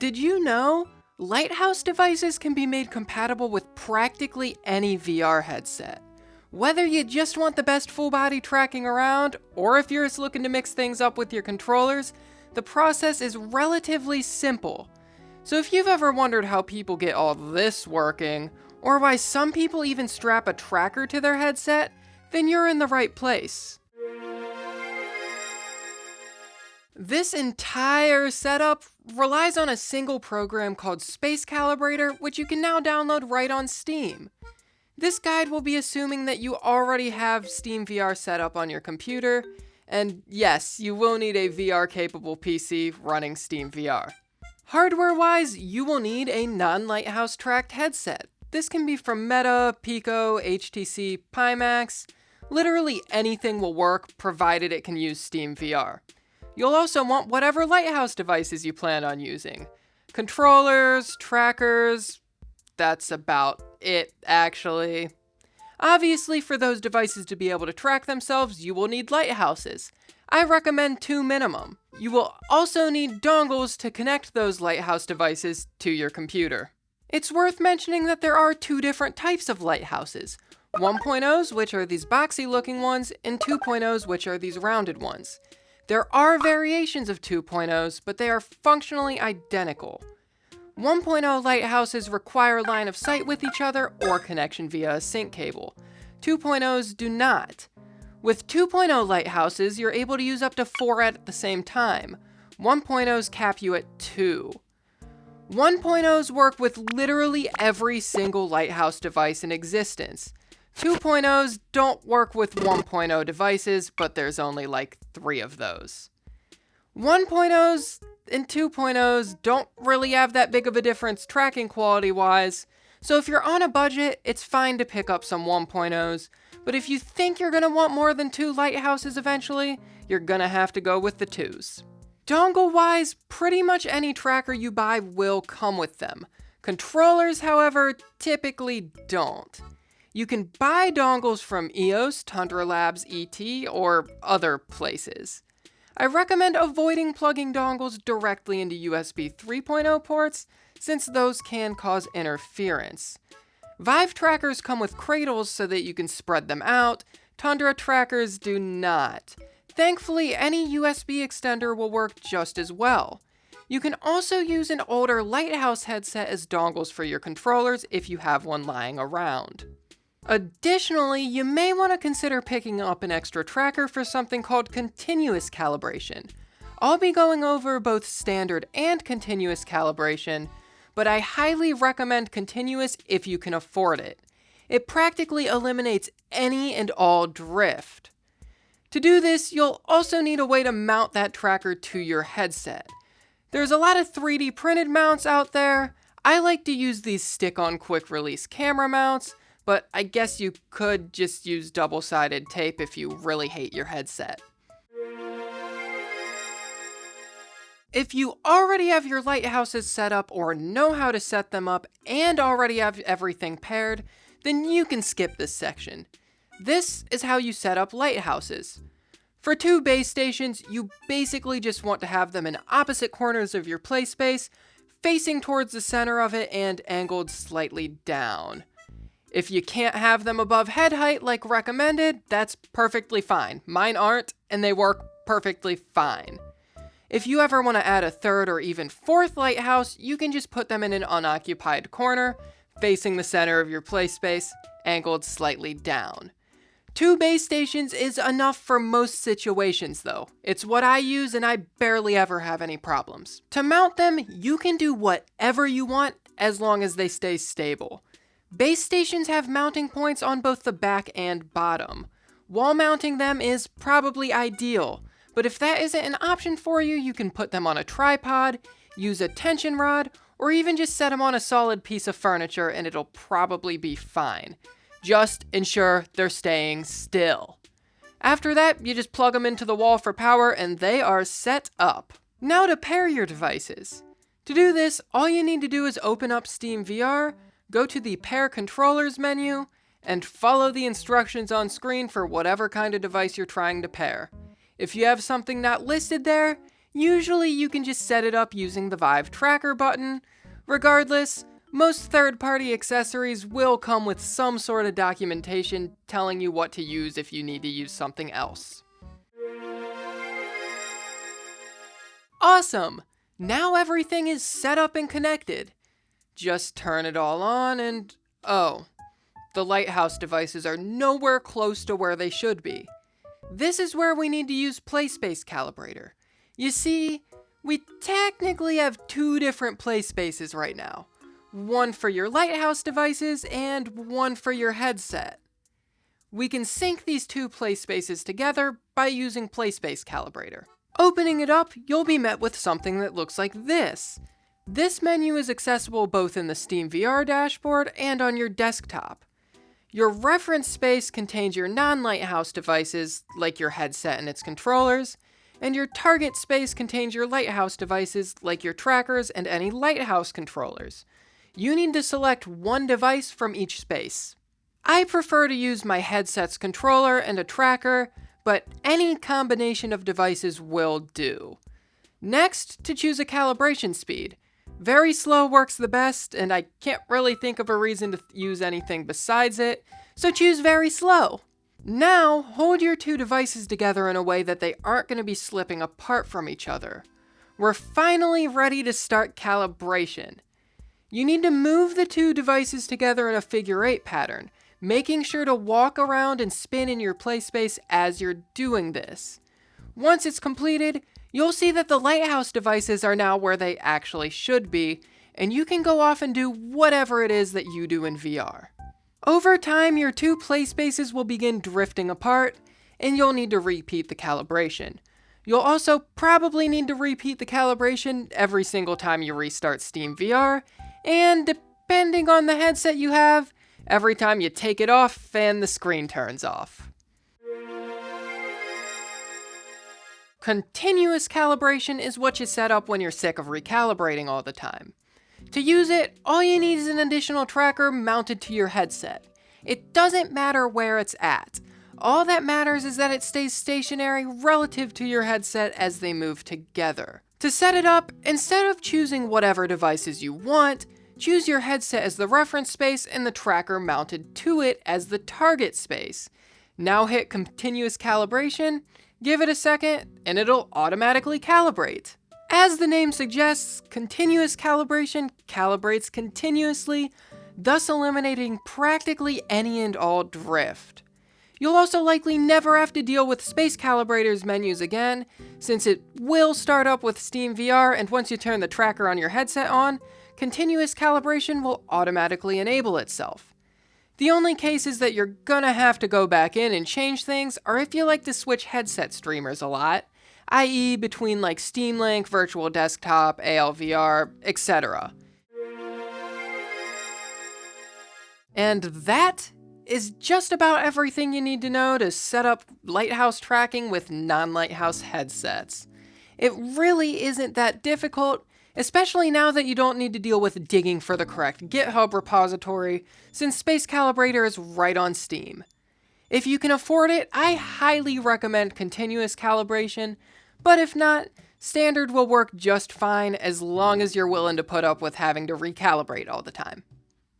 Did you know? Lighthouse devices can be made compatible with practically any VR headset. Whether you just want the best full body tracking around, or if you're just looking to mix things up with your controllers, the process is relatively simple. So if you've ever wondered how people get all this working, or why some people even strap a tracker to their headset, then you're in the right place. This entire setup relies on a single program called Space Calibrator, which you can now download right on Steam. This guide will be assuming that you already have Steam VR set up on your computer, and yes, you will need a VR-capable PC running Steam VR. Hardware-wise, you will need a non-lighthouse tracked headset. This can be from Meta, Pico, HTC, Pimax. Literally anything will work, provided it can use Steam VR. You'll also want whatever lighthouse devices you plan on using. Controllers, trackers, that's about it, actually. Obviously, for those devices to be able to track themselves, you will need lighthouses. I recommend 2 minimum. You will also need dongles to connect those lighthouse devices to your computer. It's worth mentioning that there are 2 different types of lighthouses. 1.0s, which are these boxy looking ones, and 2.0s, which are these rounded ones. There are variations of 2.0s, but they are functionally identical. 1.0 lighthouses require line of sight with each other or connection via a sync cable. 2.0s do not. With 2.0 lighthouses, you're able to use up to 4 at the same time. 1.0s cap you at 2. 1.0s work with literally every single lighthouse device in existence. 2.0s don't work with 1.0 devices, but there's only like 3 of those. 1.0s and 2.0s don't really have that big of a difference tracking quality wise, so if you're on a budget, it's fine to pick up some 1.0s, but if you think you're gonna want more than 2 lighthouses eventually, you're gonna have to go with the 2s. Dongle wise, pretty much any tracker you buy will come with them. Controllers, however, typically don't. You can buy dongles from EOS, Tundra Labs, ET, or other places. I recommend avoiding plugging dongles directly into USB 3.0 ports, since those can cause interference. Vive trackers come with cradles so that you can spread them out. Tundra trackers do not. Thankfully, any USB extender will work just as well. You can also use an older lighthouse headset as dongles for your controllers if you have one lying around. Additionally, you may want to consider picking up an extra tracker for something called Continuous Calibration. I'll be going over both standard and continuous calibration, but I highly recommend continuous if you can afford it. It practically eliminates any and all drift. To do this, you'll also need a way to mount that tracker to your headset. There's a lot of 3D printed mounts out there. I like to use these stick-on quick-release camera mounts, but I guess you could just use double-sided tape if you really hate your headset. If you already have your lighthouses set up or know how to set them up and already have everything paired, then you can skip this section. This is how you set up lighthouses. For 2 base stations, you basically just want to have them in opposite corners of your play space, facing towards the center of it and angled slightly down. If you can't have them above head height like recommended, that's perfectly fine. Mine aren't, and they work perfectly fine. If you ever want to add a 3rd or even 4th lighthouse, you can just put them in an unoccupied corner, facing the center of your play space, angled slightly down. 2 base stations is enough for most situations though. It's what I use and I barely ever have any problems. To mount them, you can do whatever you want as long as they stay stable. Base stations have mounting points on both the back and bottom. Wall mounting them is probably ideal, but if that isn't an option for you, you can put them on a tripod, use a tension rod, or even just set them on a solid piece of furniture and it'll probably be fine. Just ensure they're staying still. After that, you just plug them into the wall for power and they are set up. Now to pair your devices. To do this, all you need to do is open up Steam VR, go to the Pair Controllers menu, and follow the instructions on screen for whatever kind of device you're trying to pair. If you have something not listed there, Usually you can just set it up using the Vive tracker button. Regardless, most third-party accessories will come with some sort of documentation telling you what to use if you need to use something else. Awesome! Now everything is set up and connected. Just turn it all on and, oh, the lighthouse devices are nowhere close to where they should be. This is where we need to use PlaySpace Calibrator. You see, we technically have two different play spaces right now. One for your lighthouse devices and one for your headset. We can sync these two play spaces together by using PlaySpace Calibrator. Opening it up, you'll be met with something that looks like this. This menu is accessible both in the Steam VR dashboard and on your desktop. Your reference space contains your non-lighthouse devices, like your headset and its controllers, and your target space contains your lighthouse devices, like your trackers and any lighthouse controllers. You need to select one device from each space. I prefer to use my headset's controller and a tracker, but any combination of devices will do. Next, to choose a calibration speed. Very slow works the best, and I can't really think of a reason to use anything besides it, so choose very slow. Now, hold your two devices together in a way that they aren't going to be slipping apart from each other. We're finally ready to start calibration. You need to move the two devices together in a figure 8 pattern, making sure to walk around and spin in your play space as you're doing this. Once it's completed, you'll see that the lighthouse devices are now where they actually should be, and you can go off and do whatever it is that you do in VR. Over time, your two play spaces will begin drifting apart, and you'll need to repeat the calibration. You'll also probably need to repeat the calibration every single time you restart Steam VR, and depending on the headset you have, every time you take it off and the screen turns off. Continuous calibration is what you set up when you're sick of recalibrating all the time. To use it, all you need is an additional tracker mounted to your headset. It doesn't matter where it's at. All that matters is that it stays stationary relative to your headset as they move together. To set it up, instead of choosing whatever devices you want, choose your headset as the reference space and the tracker mounted to it as the target space. Now hit continuous calibration, give it a second, and it'll automatically calibrate. As the name suggests, continuous calibration calibrates continuously, thus eliminating practically any and all drift. You'll also likely never have to deal with Space Calibrator's menus again, since it will start up with Steam VR, and once you turn the tracker on your headset on, continuous calibration will automatically enable itself. The only cases that you're gonna have to go back in and change things are if you like to switch headset streamers a lot, i.e. between like Steam Link, Virtual Desktop, ALVR, etc. And that is just about everything you need to know to set up lighthouse tracking with non-lighthouse headsets. It really isn't that difficult, especially now that you don't need to deal with digging for the correct GitHub repository, since Space Calibrator is right on Steam. If you can afford it, I highly recommend continuous calibration, but if not, standard will work just fine as long as you're willing to put up with having to recalibrate all the time.